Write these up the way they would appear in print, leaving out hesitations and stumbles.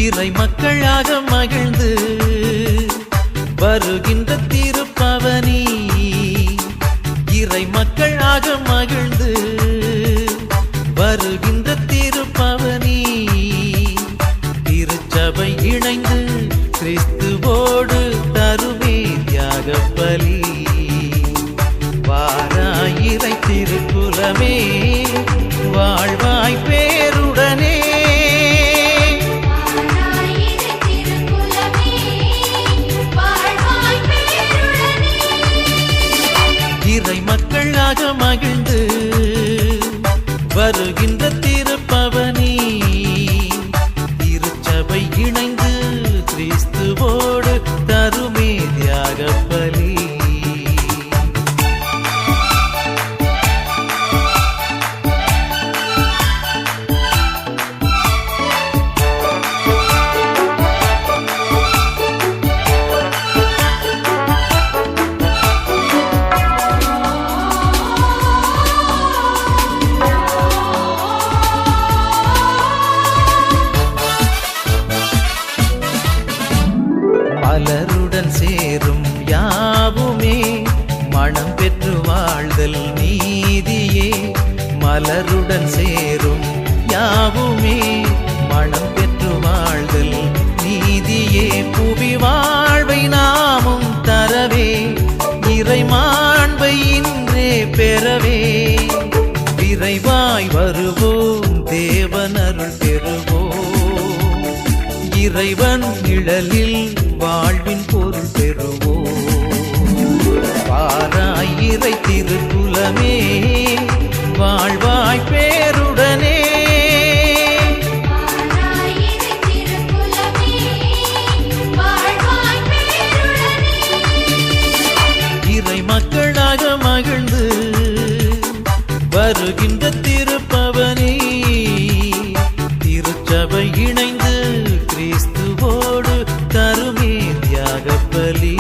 இறை மக்களாக மகிழ்ந்து வருகின்ற திருப்பவனி, இறை மக்களாக மகிழ்ந்து வருகின்ற திருப்பவனி, திருச்சபை இணைந்து கிறிஸ்துவோடு தருமே தியாக பலி. வாராயிரை திருக்குலமே வாழ்வாய் பேருடனே, இறை மக்களாக மகிழ்ந்து வருகின்ற திருப்பவனி, திருச்சபை இணைந்து கிறிஸ்துவோடு தருமே தியாக பலி. மலருடன் சேரும் யாவுமே மனம் பெற்று வாழ்தல் நீதியே, மலருடன் சேரும் யாவுமே மனம் பெற்று வாழ்தல் நீதியே. புவி வாழ்வை நாமும் தரவே, இறை மாண்பை இன்றே பெறவே, விரைவாய் வருவோம் தேவனருள் பெறுவோம், இறைவன் நிழலில் வாழ்வின் பொருள் பெறுவோம். வாராயிரை திருக்குலமே வாழ்வாய் பேருடனே, இறை மக்களாக மகிழ்ந்து வருகின்ற திருப்பவனி, திருச்சபை இணைந்து கிறிஸ்துவோடு தருமே தியாக பலி.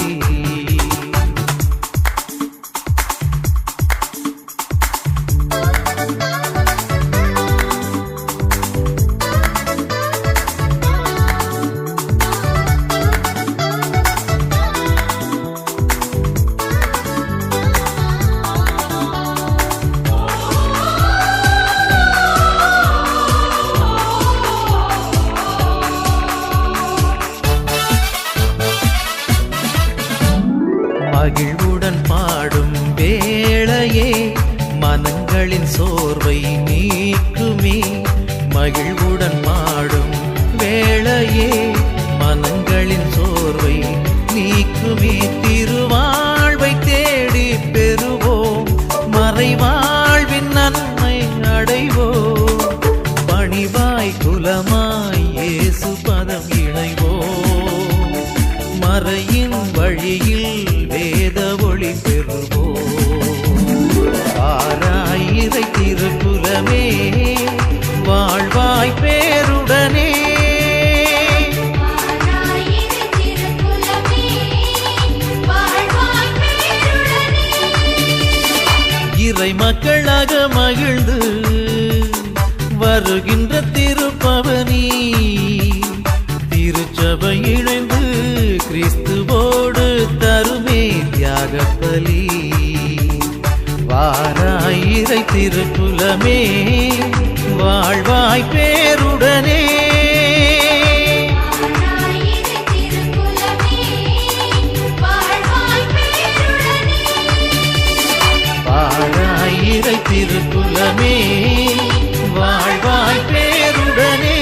மகிழ்வுடன் பாடும் வேளையே மனங்களின் சோர்வை நீக்குமே, மகிழ்வுடன் பாடும் வேளையே மனங்களின் சோர்வை நீக்குமே. திருவாழ்வை தேடி பெறுவோம், மறைவாழ்வின் நன்மை அடைவோம், பணிவாய் குலமாய் இயேசு பதம் இணைவோம், மறையின் வழியில் வேத ஒளி பெறுவோம். வாராயிரை திருக்குலமே வாழ்வாய் பேருடனே, இறை மக்களாக மகிழ்ந்து வருகின்ற திருப்பவனி, திருச்சபை இணைந்து கிறிஸ்துவோடு தருமே தியாக பலி. வாராயிரை திருக்குலமே வாழ்வாய் பேருடனே, வாராயிரை திருக்குலமே வாழ்வாய் பேருடனே.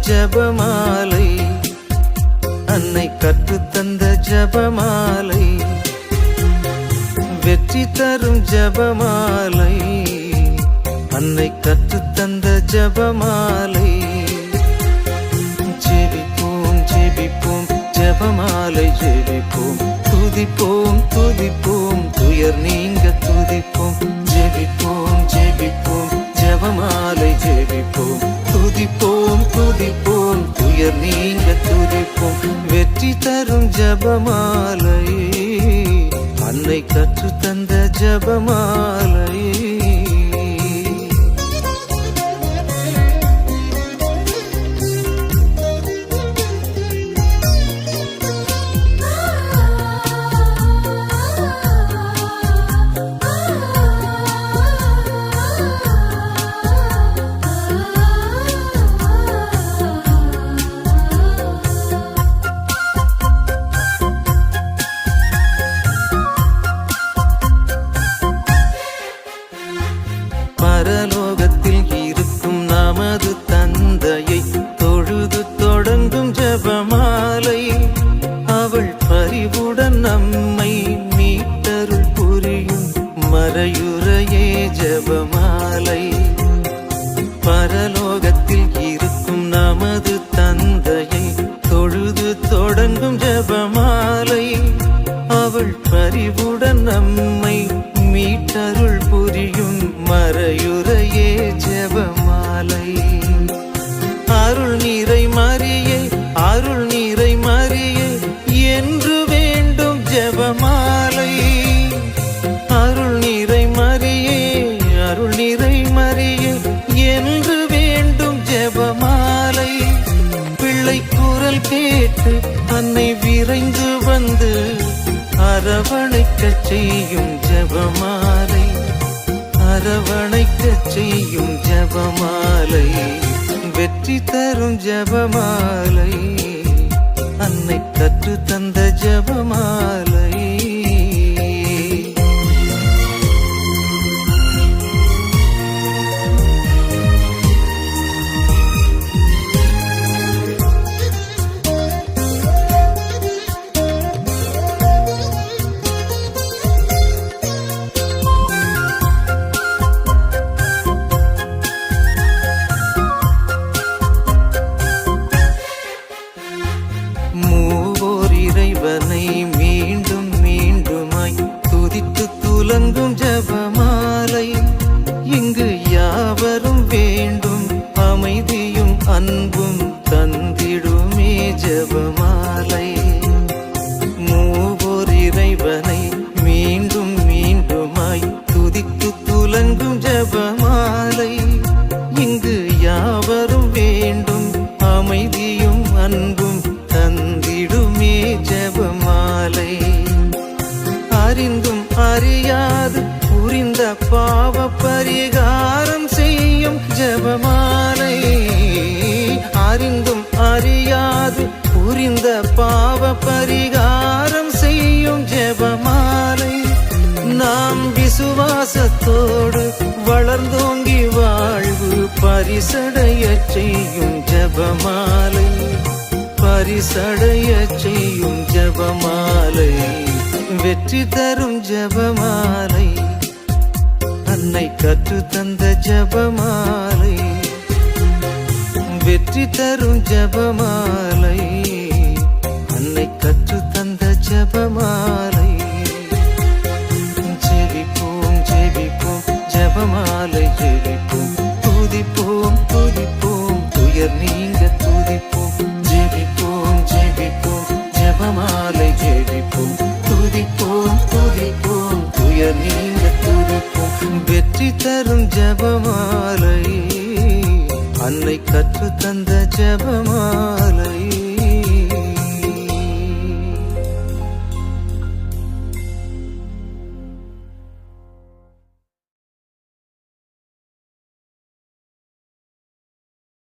ஜபமாலை, அன்னை கற்றுத்தந்த ஜபமாலை, வெற்றி தரும் ஜபமாலை, அன்னை கற்றுத்தந்த ஜபமாலை. ஜெபிப்போம் ஜெபிப்போம் ஜபமாலை ஜெபிப்போம், துதிப்போம் துதிப்போம் துயர் நீங்க துதிப்போம். ஜெபிப்போம் ஜெபிப்போம் ஜபமாலை ஜெபிப்போம், துதிப்போம் துதிப்போம் துயர் நீங்க துதிப்போம். வெற்றி தரும் ஜபமாலை, அன்னை கற்றுத்தந்த ஜபமாலை. பரலோகத்தில் இருக்கும் நமது தந்தையை தொழுது தொடங்கும் ஜபமாலை, அவள் பரிவுடன் நம்மை மீட்டருள் புரியும் மறையுறையே ஜபமாலை. பரலோகத்தில் இருக்கும் நமது தந்தையை தொழுது தொடங்கும் ஜபமாலை, அவள் பரிவுடன் நம்மை மீட்டருள் புரியும் மறையுறையே ஜெபமாலை. அருள் நீரை மரியே அருள் நீரை மரியே என்று வேண்டும் ஜெபமாலை. அருள் நீரை மரியே அருள் நீரை மரியே என்று வேண்டும் ஜெபமாலை. பிள்ளை குரல் கேட்டு அன்னை விரைந்து வந்து அரவணைக்கச் செய்யும் ஜபமாலை, அரவணைக்கச் செய்யும் ஜபமாலை. வெற்றி தரும் ஜபமாலை, அன்னை கற்று தந்த ஜபமாலை. இறைவனை மீண்டும் மீண்டுமாய் துதித்து துலங்கும் ஜபமாலை, இங்கு யாவரும் வேண்டும் அமைதியும் அன்பும் தந்திடுமே ஜபமாலை. மூவோர் இறைவனை மீண்டும் மீண்டுமாய் துதித்து துலங்கும் ஜபமாலை, இங்கு யாவரும் வேண்டும் அமைதியும் அன்பும் தந்திடுமே ஜபமாலை. அறிந்தும் அறியாது புரிந்த பாவ பரிகாரம் செய்யும் ஜபமாலை, அறிந்தும் அறியாது புரிந்த பாவ பரிகாரம் செய்யும் ஜபமாலை. நாம் விசுவாசத்தோடு வளர்ந்தோங்கி வாழ்வு பரிசடைய செய்யும் ஜபமாலை, பரிசடைய செய்யும் ஜபமாலை. வெற்றி தரும் ஜபமாலை, அன்னை கற்று தந்த ஜபமாலை. வெற்றி தரும் ஜபமாலை, அன்னை கற்று தந்த ஜபமாலை. ஜெபிப்போம் ஜெபிப்போம் ஜபமாலை ஜெபிப்போம், துதிப்போம் துதிப்போம் துயர் நீங்க துதிப்போம். ஜெபிப்போம் ஜெபிப்போம் ஜபமாலை ஜெபிப்போம், துதிப்போம் துதிப்போம் துயர் நீங்க துதிப்போம். வெற்றி தரும் ஜபமாலை, அன்னை கற்று தந்த ஜபமாலை.